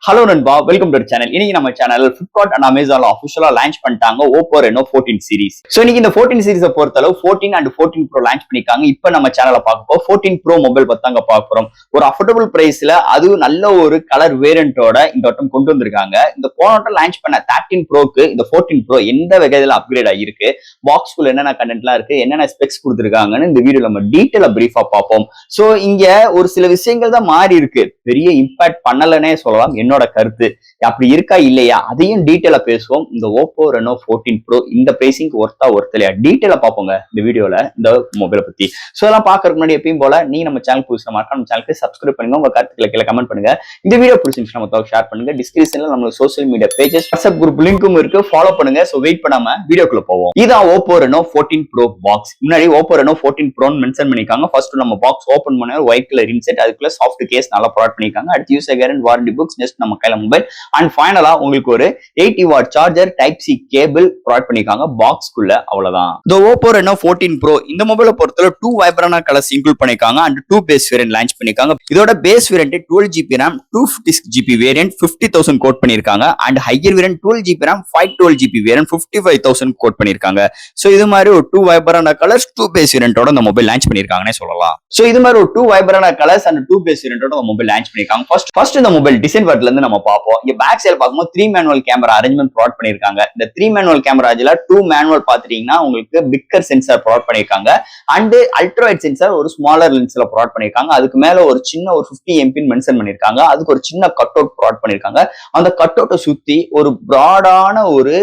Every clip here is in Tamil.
ஹலோ நண்பா, வெல்கம் டு சேனல். இன்னைக்கு நம்ம சேனல் Flipkart and Amazon ஆஃபிஷியலா லான்ச் பண்ணிட்டாங்க Oppo Reno 14 சீரிஸ். சோ இன்னைக்கு இந்த 14 சீரிஸை பொறுத்தளவு 14 and 14 Pro லான்ச் பண்ணிருக்காங்க. இப்போ நம்ம சேனல்ல பார்க்க போறோம் 14 Pro மொபைல் பத்தாங்க பார்க்க போறோம். ஒரு அஃபோர்டபுள் பிரைஸ்ல அது நல்ல ஒரு கலர் வேரியண்டோட இந்த வட்டம் கொண்டு வந்திருக்காங்க. இந்த போன லான்ச் பண்ண 13 Proக்கு இந்த 14 Pro எந்த வகையில அப்கிரேட் ஆகிருக்கு, பாக்ஸ்குள்ள என்னென்ன கண்டென்ட்லாம் இருக்கு, என்னென்ன ஸ்பெக்ஸ் கொடுத்துருக்காங்கன்னு இந்த வீடியோல நம்ம டீட்டெயிலா பிரீஃபா பார்ப்போம். சோ இங்க ஒரு சில விஷயங்கள் தான் மாறி இருக்கு, பெரிய இம்பாக்ட் பண்ணலன்னே சொல்லலாம். என்னோட கருத்து அப்படி இருக்கா இல்லையா அதையும் டீட்டெயிலா பேசுவோம். இந்த Oppo Reno 14 Pro இந்த பிரைசிங் ஒர்த் இல்லையா டீட்டெயிலா பார்ப்போங்க இந்த வீடியோல இந்த மொபைலை பத்தி. சோ இதெல்லாம் பாக்குறதுக்கு முன்னாடி எப்பயும் போல நீ நம்ம சேனல் புதுசா மறக்காம நம்ம சேனலுக்கு சப்ஸ்கிரைப் பண்ணுங்க, உங்க கருத்துக்களை கீழே கமெண்ட் பண்ணுங்க, இந்த வீடியோ பிடிச்சிருந்துச்சுன்னா மத்தவங்க ஷேர் பண்ணுங்க. டிஸ்கிரிப்ஷன்ல நம்ம social media pages WhatsApp group லிங்க்கும் இருக்கு, ஃபாலோ பண்ணுங்க. சோ வெயிட் பண்ணாம வீடியோக்குள்ள போவோம். இதான் Oppo Reno 14 Pro பாக்ஸ். முன்னாடி Oppo Reno 14 Pro மென்ஷன் பண்ணிருக்காங்க. ஃபர்ஸ்ட் நம்ம பாக்ஸ் ஓபன் பண்ண ஒயிட் கலர் இன்செட், அதுக்குள்ள சாஃப்ட் கேஸ் நல்லா ப்ரொவைட் பண்ணிருக்காங்க. அடுத்து user guarantee warranty books, next நம்ம கையில மொபைல் அண்ட் ஃபைனலா உங்களுக்கு ஒரு 80 watt charger type C cable provide பண்ணிருக்காங்க பாக்ஸ்க்குள்ள. அவ்வளவுதான். இந்த Oppo Reno 14 Pro இந்த மொபைலை பொறுத்தவரை 2 வைப்ரன்ட் கலர்ஸ் இன்க்ளூட் பண்ணிருக்காங்க அண்ட் 2 பேஸ் வேரியன்ட் லான்ச் பண்ணிருக்காங்க. இதோட base variant 12GB RAM 256GB variant 50,000 quote பண்ணிருக்காங்க and higher variant 12GB RAM 512GB variant 55,000 quote பண்ணிருக்காங்க. சோ இது மாதிரி ஒரு 2 வைப்ரன்ட் கலர்ஸ் 2 பேஸ் வேரியன்ட்டோட இந்த மொபைல் லான்ச் பண்ணிருக்காங்கன்னு சொல்லலாம். சோ இது மாதிரி ஒரு 2 வைப்ரன்ட் கலர்ஸ் அண்ட் 2 பேஸ் வேரியன்ட்டோட இந்த மொபைல் லான்ச் பண்ணிருக்காங்க. ஃபர்ஸ்ட் இந்த மொபைல் டிசைன் வரதுல இருந்து நம்ம பார்ப்போம். இங்க பேக் சைடு பார்க்கும்போது 3 மேனுவல் கேமரா அரேஞ்ச்மெண்ட் ப்ரொவைட் பண்ணிருக்காங்க. இந்த 3 மேனுவல் கேமராஜ்ல 2 மேனுவல் பாத்துட்டீங்கன்னா உங்களுக்கு பிக்கர் சென்சார் ப்ரொவைட் பண்ணிருக்காங்க அண்ட் அல்ட்ரா வைட் சென்சார் ஒரு ஸ்மாலர் லென்ஸ்ல ப்ரொவைட் பண்ணிருக்காங்க. அதுக்கு மேல ஒரு சின்ன ஒரு 50 MP மென்ஷன் பண்ணிருக்காங்க. அதுக்கு ஒரு சின்ன கட் அவுட் ப்ரொவைட் பண்ணிருக்காங்க. அந்த கட் அவுட்டை சுத்தி ஒரு பிராடான ஒரு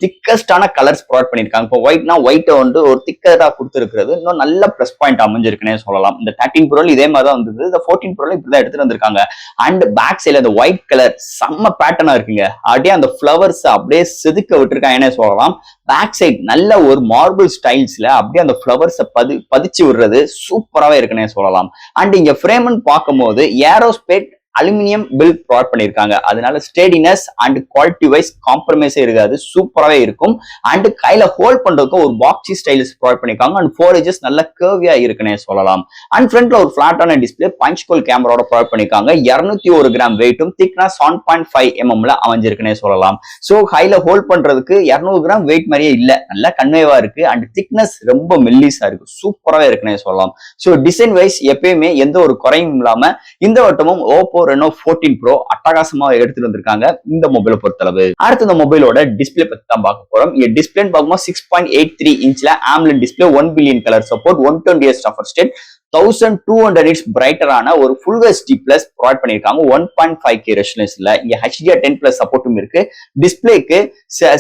திக்கஸ்டான கலர்ஸ் ப்ரொவைட் பண்ணிருக்காங்க. இப்போ ஒயிட்னா ஒயிட்டை வந்து ஒரு திக்கரா கொடுத்துருக்கிறது இன்னும் நல்ல பிளஸ் பாயிண்ட் அமைஞ்சிருக்குன்னே சொல்லலாம். இந்த 13 Pro இதே மாதிரி தான் வந்தது. இந்த 14 Pro இப்படிதான் எடுத்துட்டு வந்திருக்காங்க. அண்ட் பேக் சைடுல அந்த ஒயிட் கலர் செம்ம பேட்டர்னா இருக்குங்க. அப்படியே அந்த ஃபிளவர்ஸ் அப்படியே செதுக்க விட்டுருக்காங்கன்னே சொல்லலாம். பேக் சைட் நல்ல ஒரு மார்பிள் ஸ்டைல்ஸ்ல அப்படியே அந்த ஃபிளவர்ஸை பதிச்சு விடுறது சூப்பராகவே இருக்குன்னே சொல்லலாம். அண்ட் இங்க ஃப்ரேம்னு பார்க்கும்போது ஏரோஸ்பேட் அலுமினியம் பில் ப்ரொவைட் பண்ணிருக்காங்க. அதனால ஸ்டேடினஸ் அண்ட் குவாலிட்டி வைஸ் காம்ப்ரமைஸே இருக்காது, சூப்பராகவே இருக்கும். அண்ட் கையில ஹோல்ட் பண்றதுக்கு ஒரு பாக்ஸி ஸ்டைல்ஸ் ப்ரொவைட் பண்ணிருக்காங்க அண்ட் 4 edges நல்ல கர்வியா இருக்குன்னே சொல்லலாம். அண்ட் ஃப்ரண்ட்ல ஒரு பிளாட்டான டிஸ்பிளே பஞ்ச் கோல் கேமராவோட ப்ரொவைட் பண்ணிருக்காங்க. 201 கிராம் வெயிட்டும் திக்னஸ் 7.5 mm அமைஞ்சிருக்குன்னே சொல்லலாம். சோ கையில ஹோல்ட் பண்றதுக்கு 200 கிராம் வெயிட் மாதிரியே இல்ல, நல்ல கன்வேவா இருக்கு அண்ட் திக்னஸ் ரொம்ப மெல்லிஸா இருக்கு, சூப்பராகவே இருக்குன்னே சொல்லலாம். சோ டிசைன் வைஸ் எப்பயுமே எந்த ஒரு குறையும் இல்லாம இந்த வட்டமும் Oppo Reno 14 Pro அட்டகாசமா எடுத்துட்டு வந்திருக்காங்க இந்த மொபைலை பொறுத்தளவு. அடுத்து இந்த மொபைலோட டிஸ்பிளே பத்தி தான் பார்க்க போறோம். இங்க டிஸ்பிளே பார்க்கும்போது 6.83 இன்ச்ல AMOLED display 1 billion colour support 120 Hz refresh rate 1200 nits பிரைட்டரான ஒரு ஃபுல் HD பிளஸ் ப்ரொவைட் பண்ணிருக்காங்க 1.5K ரெசல்யூஷன்ல. இங்க HDR10+ சப்போர்ட்டும் இருக்கு. டிஸ்பிளேக்கு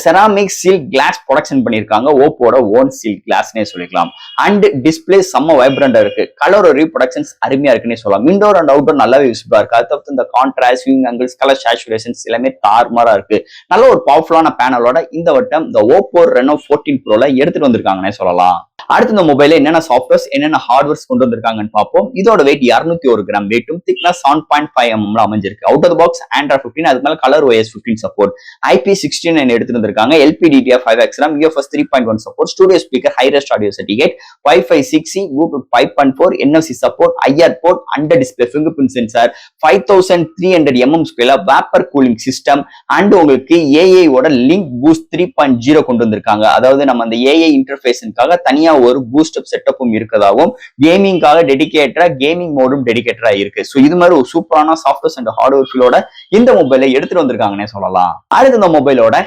செராமிக் சீல் கிளாஸ் ப்ரொடக்ஷன் பண்ணிருக்காங்க, ஓப்போட ஓன் சீல் கிளாஸ்னே சொல்லிக்கலாம். அண்ட் டிஸ்பிளே செம்ம வைப்ரண்டா இருக்கு, கலர் ரீப்ரொடக்ஷன்ஸ் அருமையா இருக்குன்னே சொல்லலாம். இன்டோர் அண்ட் அவுட்டோர் நல்லாவே யூஸ்ஃபுல்லா இருக்கு. அது இந்த contrast, viewing angles, colour saturations எல்லாமே தாறுமாறா இருக்கு. நல்ல ஒரு பவர்ஃபுல்லான பேனலோட இந்த வட்டம் இந்த Oppo Reno 14 Proல எடுத்துட்டு வந்திருக்காங்கன்னே சொல்லலாம். அடுத்து இந்த மொபைல என்னென்ன சாஃப்ட்வேர்ஸ் என்னென்ன ஹார்ட்வேர்ஸ் கொண்டு வந்திருக்காங்கன்னு பார்ப்போம். இதோட வெயிட் 201 கிராம் வெயிட்டும் திக்னஸ் 7.5 mm அமைஞ்சிருக்கு. Out of the box Android 15, அதுக்கு மேல கலர் OS 15 சப்போர்ட், IP69 எடுத்துட்டு வந்திருக்காங்க. LPDDR5X RAM, UFS 3.1 support, studio speaker, high res audio certificate, Wi-Fi 6E, Bluetooth 5.4, NFC support, IR port, under display fingerprint sensor, 5300 mm ஸ்கேல வேப்பர் கூலிங் சிஸ்டம் அண்ட் உங்களுக்கு AI ஓட லிங்க் பூஸ்ட் 3.0 கொண்டு வந்திருக்காங்க. அதாவது நம்ம அந்த AI இன்டர்ஃபேஸுக்காக தனியா ஒரு பூஸ்ட் அப் செட்டப்பும் இருக்கதாவும், கேமிங்காக டெடிகேட்டரா கேமிங் மோடும் டெடிகேட்டரா இருக்கு. சோ இது மாதிரி ஒரு சூப்பரான சாஃப்ட்வேர்ஸ் அண்ட் ஹார்ட்வேர் ஃபீலோட இந்த மொபைலை எடுத்துட்டு வந்திருக்காங்கன்னே சொல்லலாம். அடுத்து இந்த மொபைலோட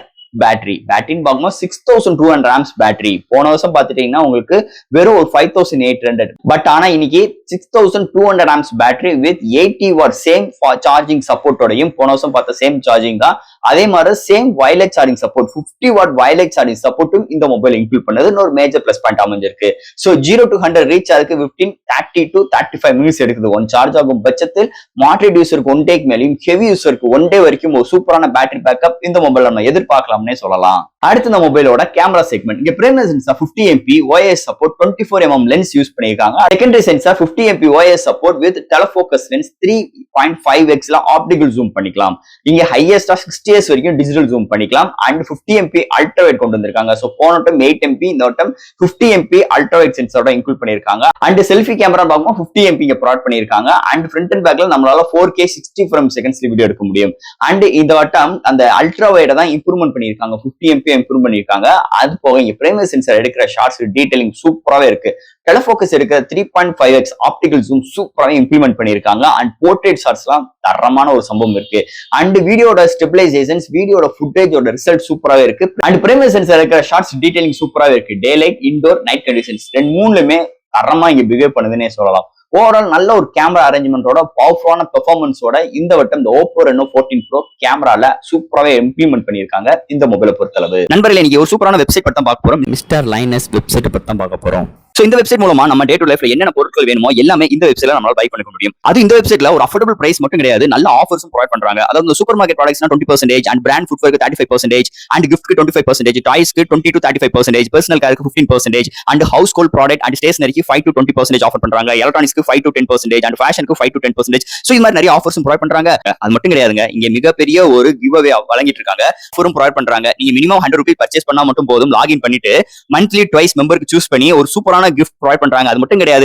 பேட்டரின்னு பார்க்கும்போது 6200 amps பேட்டரி. போன வருஷம் பார்த்துட்டீங்கன்னா உங்களுக்கு வெறும் ஒரு 5800, பட் ஆனா இன்னைக்கு 6200 amps battery with 80 watt same charging சப்போர்ட்டோடையும் போன வருஷம் பார்த்த சேம் சார்ஜிங் தான். அதே மாதிரி same wireless charging support 50 watt wireless charging சப்போர்ட்டும் இந்த மொபைல் இன்க்ளூட் பண்ணது இன்னொரு மேஜர் பிளஸ் பாயிண்ட் அமைஞ்சிருக்கு. சோ 0 to 100 ரீச் ஆகுது 30 to 35 மினிட்ஸ் எடுக்குது ஒன் சார்ஜ் ஆகும் பட்சத்தில். மாடரேட் யூசருக்கு 1 டேக்கு மேலேயும், ஹெவி யூசருக்கு 1 டே வரைக்கும் ஒரு சூப்பரான பேட்டரி பேக்கப் இந்த மொபைல் நம்ம எதிர்பார்க்கலாம் சொல்லலாம். அடுத்து இந்த மொபைலோட கேமரா செக்மெண்ட். இங்க பிரைமரி சென்சார் 50 MP OIS சப்போர்ட் 24 mm லென்ஸ் யூஸ் பண்ணிருக்காங்க. Secondary sensor 50 MP OIS support with telephotos lens 3.5x optical zoom பண்ணிக்கலாம். இங்க ஹையஸ்டா 60s வரைக்கும் டிஜிட்டல் ஜூம் பண்ணிக்கலாம். அண்ட் 50 MP அல்ட்ரா வைட் கொண்டு வந்திருக்காங்க. சோ போன வட்டம் 8 MP, இந்த வட்டம் 50 MP அல்ட்ரா வைட் சென்சாரோட இன்க்ளூட் பண்ணிருக்காங்க. அண்ட் செல்ஃபி கேமரா பார்க்கும்போது 50 MP இங்க ப்ரொவைட் பண்ணிருக்காங்க. அண்ட் ஃப்ரண்ட் அண்ட் பேக்ல நம்மளால 4K 60 frames செகண்ட்ஸ்ல வீடியோ எடுக்க முடியும். அண்ட் இந்த வட்டம் அந்த அல்ட்ரா வைட தான் இம்ப்ரூவ்மெண்ட் பண்ணிருக்காங்க. 50 MP இம்ப்ரூவ் பண்ணிருக்காங்க. அது போக இங்க பிரைமரி சென்சார் எடுக்கிற ஷார்ட்ஸ் டீடைலிங் சூப்பராவே இருக்கு. டெலஃபோக்கஸ் எடுக்கிற 3.5x ஆப்டிகல் ஜூம் சூப்பராக இம்ப்ளிமெண்ட் பண்ணிருக்காங்க. அண்ட் போர்ட்ரேட் ஷாட்ஸ்லாம் தரமான ஒரு சம்பவம் இருக்கு. அண்ட் வீடியோட ஸ்டெபிலைசேஷன்ஸ், வீடியோட ஃபுட்டேஜோட ரிசல்ட் சூப்பராகவே இருக்கு. அண்ட் பிரைமரி சென்சார் இருக்கிற ஷார்ட்ஸ் டீடைலிங் சூப்பராகவே இருக்கு. Daylight, indoor, night conditions மூணுலயுமே தரமா இங்க பிஹேவ் பண்ணுதுன்னே சொல்லலாம். ஓவரால் நல்ல ஒரு கேமரா அரேஞ்ச்மெண்டோட பவர்ஃபுல்லான பெர்ஃபார்மன்ஸோட இந்த வட்டம் இந்த Oppo Reno 14 Pro கேமரால சூப்பராகவே இம்ப்ளிமெண்ட் பண்ணிருக்காங்க இந்த மொபைலை பொறுத்தளவு. நண்பர்களே, இன்னைக்கு ஒரு சூப்பரான வெப்சைட் பத்தி தான் பார்க்க போறோம். மிஸ்டர் லைனஸ் வெப்சைட் பத்தி தான் பார்க்க போறோம். சோ இந்த வெப்சைட் மூலமா நம்ம டே டு லைஃப்ல என்னென்ன பொருட்கள் வேணுமோ எல்லாமே இந்த வெப்சைட்ல நம்மளால பை பண்ணிக்க முடியும். அது இந்த வெப்சைட்ல ஒரு அஃபோர்டபிள் பிரைஸ் மட்டும் கிடையாது, நல்ல ஆஃபர்ஸும் ப்ரொவைட் பண்றாங்க. அதாவது சூப்பர் மார்க்கெட் ப்ராடக்ட்ஸ்னா 20% அண்ட் பிராண்ட் ஃபுட்வேருக்கு 35% அண்ட் கிஃப்ட்க்கு 25%, டாய்ஸ்க்கு 20 to 35%, பர்சனல் கேருக்கு 15% and household product and ஸ்டேஷனரிக்கு 5 to 20% ஆஃபர் பண்றாங்க. எலக்ட்ரானிக்ஸ்க்கு 5 to 10% அண்ட் ஃபேஷனுக்கு 5 to 10%. சோ இந்த மாதிரி நிறைய ஆஃபர்ஸும் ப்ரொவைட் பண்றாங்க. அது மட்டும் கிடையாதுங்க, இங்க மிகப்பெரிய ஒரு கிவ் அவே வழங்கிட்டு இருக்காங்க. ஆஃபரும் ப்ரொவைட் பண்றாங்க. நீங்க மினிமம் 100 ரூபாய் பர்ச்சேஸ் பண்ணா மட்டும் போதும். லாகின் பண்ணிட்டு மந்த்லி ட்வைஸ் மெம்பருக்கு சூஸ் பண்ணி ஒரு சூப்பரான கிஃப்ட் ப்ரொவைட் பண்றாங்க. அது மட்டும் கிடையாது,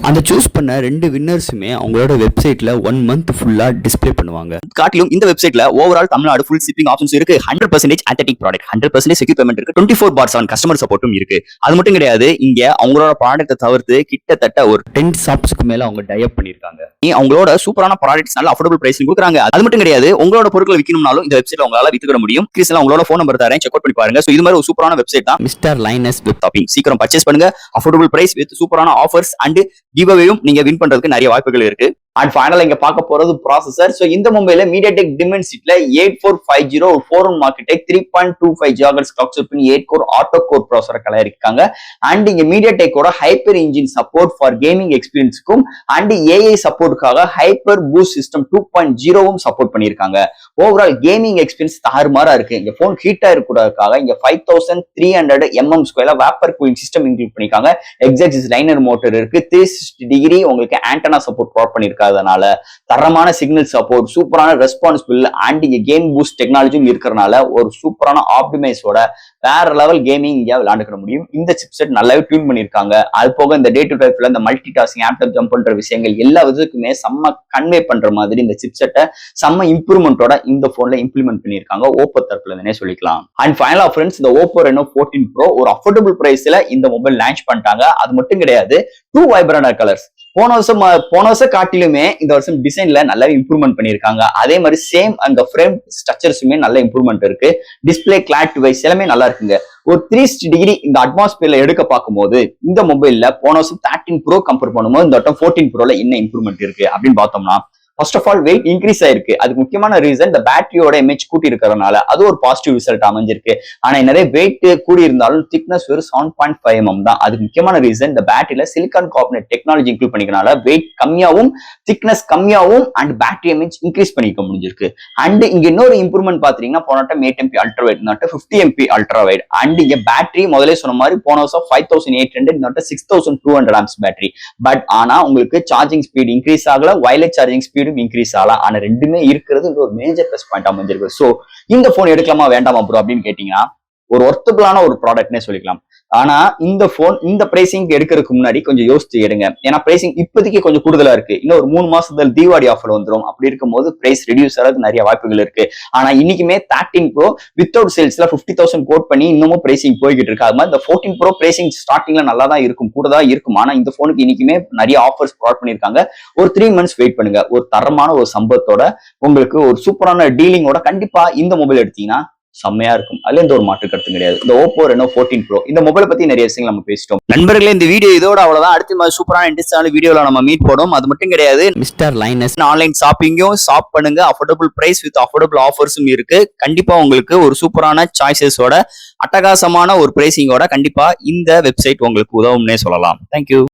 அந்த சூஸ் பண்ண 2 வின்னர்ஸுமே அவங்களோட வெப்சைட்ல 1 month ஃபுல்லா டிஸ்ப்ளே பண்ணுவாங்க. காட்டிலும் இந்த வெப்சைட்ல overall Tamil Nadu full shipping options இருக்கு. 100% ஆத்தென்டிக் ப்ராடக்ட், 100% செக்யூர் பேமெண்ட் இருக்கு. 24/7 கஸ்டமர் சப்போர்ட்டும் இருக்கு. அது மட்டும் கிடையாது, இங்க அவங்களோட ப்ராடக்ட்டை தவிர்த்து கிட்டத்தட்ட ஒரு 10 ஷாப்ஸ்க்கு மேல அவங்க டைப் பண்ணிருக்காங்க. அவங்களோட சூப்பரான ப்ராடக்ட்ஸ் நல்ல அஃபோர்டபிள் பிரைஸ்ல கொடுக்குறாங்க. அது மட்டும் கிடையாது, உங்களோட பொருட்களை விற்கணும்னாலும் இந்த வெப்சைட்ல உங்களால வித்துக்கிட முடியும். கிறிஸ்ல உங்களோட ஃபோன் நம்பர் தரேன், செக் அவுட் பண்ணி பாருங்க. சோ இது மாதிரி ஒரு சூப்பரான வெப்சைட் தான் மிஸ்டர் லைனஸ் வெப் ஷாப்பிங். சீக்கிரம் பர்ச்சேஸ் பண்ணுங்க. அஃபோர்டபிள் பிரைஸ் வித் சூப்பரான ஆஃபர்ஸ் அண்ட் கிவ் அவேயும் நீங்க வின் பண்றதுக்கு நிறைய வாய்ப்புகள் இருக்கு. அண்ட் ஃபைனலா இங்க பார்க்க போறது ப்ராசஸர். சோ இந்த மொபைல்ல MediaTek Dimensity 8450 ஒரு 4 Marketech 3.25 GHz clock speed 8 core octa core ப்ராசஸரை கலரிருக்காங்க. அண்ட் இங்க MediaTek ஓட hyper engine support for gaming எக்ஸ்பீரியன்ஸ்க்கும் அண்ட் AI சப்போர்ட்டுக்காக ஹைப்பர் பூஸ்ட் சிஸ்டம் 2.0வும் சப்போர்ட் பண்ணிருக்காங்க. ஓவரால் கேமிங் எக்ஸ்பீரியன்ஸ் தாறுமாறா இருக்கு. இங்க போன் ஹீட்டா இருக்கக்கூடாதுக்காக இங்க 5300 mm2 vapour cooling system include பண்ணிருக்காங்க. எக்ஸாக்சிஸ் லைனர் மோட்டர் இருக்கு. 360 டிகிரி உங்களுக்கு ஆண்டனா சப்போர்ட் ப்ரொவைட் பண்ணிருக்காங்க. தரமான சிக்னல் சப்போர்ட், சூப்பரான ரெஸ்பான்சிபிள் அண்ட் இங்க கேம் பூஸ்ட் டெக்னாலஜியும் இருக்கிறனால ஒரு சூப்பரான ஆப்டிமைஸோட வேற லெவல் கேமிங் இங்க விளையாண்டுக்க முடியும். இந்த சிப்செட் நல்லாவே டியூன் பண்ணிருக்காங்க. அது போக இந்த டே டு லைஃப்ல இந்த மல்டி டாஸ்கிங், ஆப்டாப் ஜம்ப் பண்ற விஷயங்கள் எல்லா விதத்துக்குமே செம்ம கன்வே பண்ற மாதிரி இந்த சிப்செட்டை செம்ம இம்ப்ரூவ்மெண்டோட இந்த போன்ல இம்ப்ளிமெண்ட் பண்ணிருக்காங்க Oppo தரப்புல இருந்தே சொல்லிக்கலாம். அண்ட் ஃபைனலா ஃப்ரெண்ட்ஸ், இந்த Oppo Reno 14 Pro ஒரு அஃபோர்டபிள் பிரைஸ்ல இந்த மொபைல் லான்ச் பண்ணிட்டாங்க. அது மட்டும் கிடையாது, 2 வைப்ரண்ட் கலர்ஸ். போன வருஷம் காட்டிலுமே இந்த வருஷம் டிசைன்ல நல்லாவே இம்ப்ரூவ்மெண்ட் பண்ணிருக்காங்க. அதே மாதிரி சேம் அந்த ஃப்ரேம் ஸ்ட்ரக்சர்ஸுமே நல்ல இம்ப்ரூவ்மெண்ட் இருக்கு. டிஸ்பிளே கிளாரிட்டி வைஸ் எல்லாமே நல்லா இருக்குங்க. ஒரு 360 டிகிரி இந்த அட்மாஸ்பியர்ல எடுக்க பார்க்கும்போது இந்த மொபைல்ல போன வருஷம் 13 Pro கம்பேர் பண்ணும்போது இந்த வட்டம் 14 Proல என்ன இம்ப்ரூவ்மெண்ட் இருக்கு அப்படின்னு பார்த்தோம்னா, first of all weight increase ஆயிருக்கு. அதுக்கு முக்கியமான ரீசன் இந்த பேட்டரியோட எம்ஏஹெச் கூட்டி இருக்கிறதுனால அது ஒரு பாசிட்டிவ் ரிசல்ட் அமைஞ்சிருக்கு. ஆனா நிறைய வெயிட் கூடி இருந்தாலும் திக்னஸ் வெறும் 7.5 mm தான். அதுக்கு முக்கியமான ரீசன் இந்த பேட்டரியில சிலிகான் கார்பனேட் டெக்னாலஜி இன்க்ளூட் பண்ணிக்கிறனால வெயிட் கம்மியாவும் திக்னஸ் கம்மியாவும் அண்ட் பேட்டரி எம்ஏஹெச் இன்க்ரீஸ் பண்ணிக்க முடிஞ்சிருக்கு. அண்ட் இங்க இன்னொரு இம்ப்ரூவ்மெண்ட் பாத்தீங்கன்னா போன 8 MP ultra white, 50 MP ultra white. And இங்க பேட்டரி முதலே சொன்ன மாதிரி போன வருஷம் 5800, 6200 amps பேட்டரி. பட் ஆனா உங்களுக்கு சார்ஜிங் ஸ்பீட் இன்க்ரீஸ் ஆகல, வயர்லெஸ் சார்ஜிங் ஸ்பீட் இன்க்ரீஸ் ஆகலாம். ஆனா ரெண்டுமே இருக்கிறது ஒரு மேஜர் பிளஸ் பாயிண்ட் அமைஞ்சிருக்கு. சோ இந்த போன் எடுக்கலாமா வேண்டாமா ப்ரோ அப்படின்னு கேட்டீங்கன்னா ஒரு ஒர்த்தபிளான ஒரு ப்ராடக்ட்னே சொல்லிக்கலாம். ஆனா இந்த போன் இந்த பிரைசிங் எடுக்கிறதுக்கு முன்னாடி கொஞ்சம் யோசிச்சு எடுங்க. ஏன்னா பிரைசிங் இப்போதைக்கு கொஞ்சம் கூடுதலா இருக்கு. இன்னும் ஒரு 3 மாசத்துல தீபாவளி ஆஃபர் வந்துடும். அப்படி இருக்கும்போது பிரைஸ் ரெடியூஸ் ஆகிறதுக்கு நிறைய வாய்ப்புகள் இருக்கு. ஆனா இன்னைக்குமே 13 Pro வித்தவுட் சேல்ஸ்ல 50,000 கோட் பண்ணி இன்னமும் பிரைசிங் போய்கிட்டு இருக்கு. அது மாதிரி இந்த 14 Pro பிரைசிங் ஸ்டார்டிங்ல நல்லா தான் இருக்கும், கூட தான் இருக்கும். ஆனா இந்த போனுக்கு இன்னைக்குமே நிறைய ஆஃபர்ஸ் ப்ரொவைட் பண்ணிருக்காங்க. ஒரு 3 months வெயிட் பண்ணுங்க. ஒரு தரமான ஒரு சம்பவத்தோட உங்களுக்கு ஒரு சூப்பரான டீலிங்கோட கண்டிப்பா இந்த மொபைல் எடுத்தீங்கன்னா செம்மையா இருக்கும். அதுல எந்த ஒரு மாற்று கருத்து கிடையாது. இந்த Oppo Reno 14 Pro இந்த மொபைலை பத்தி நிறைய விஷயங்கள் நம்ம பேசிட்டோம். நண்பர்களே, இந்த வீடியோ இதோட அவ்வளவுதான். அடுத்த சூப்பரான இன்ட்ரெஸ்டான வீடியோல நம்ம மீட் போடும். அது மட்டும் கிடையாது, மிஸ்டர் லைனஸ் ஆன்லைன் ஷாப்பிங்கும் ஷாப் பண்ணுங்க. அஃபோர்டபிள் பிரைஸ் வித் அஃபோர்டபிள் ஆஃபர்ஸும் இருக்கு. கண்டிப்பா உங்களுக்கு ஒரு சூப்பரான சாய்ஸஸோட அட்டகாசமான ஒரு பிரைசிங்கோட கண்டிப்பா இந்த வெப்சைட் உங்களுக்கு உதவும்னே சொல்லலாம். தேங்க்யூ.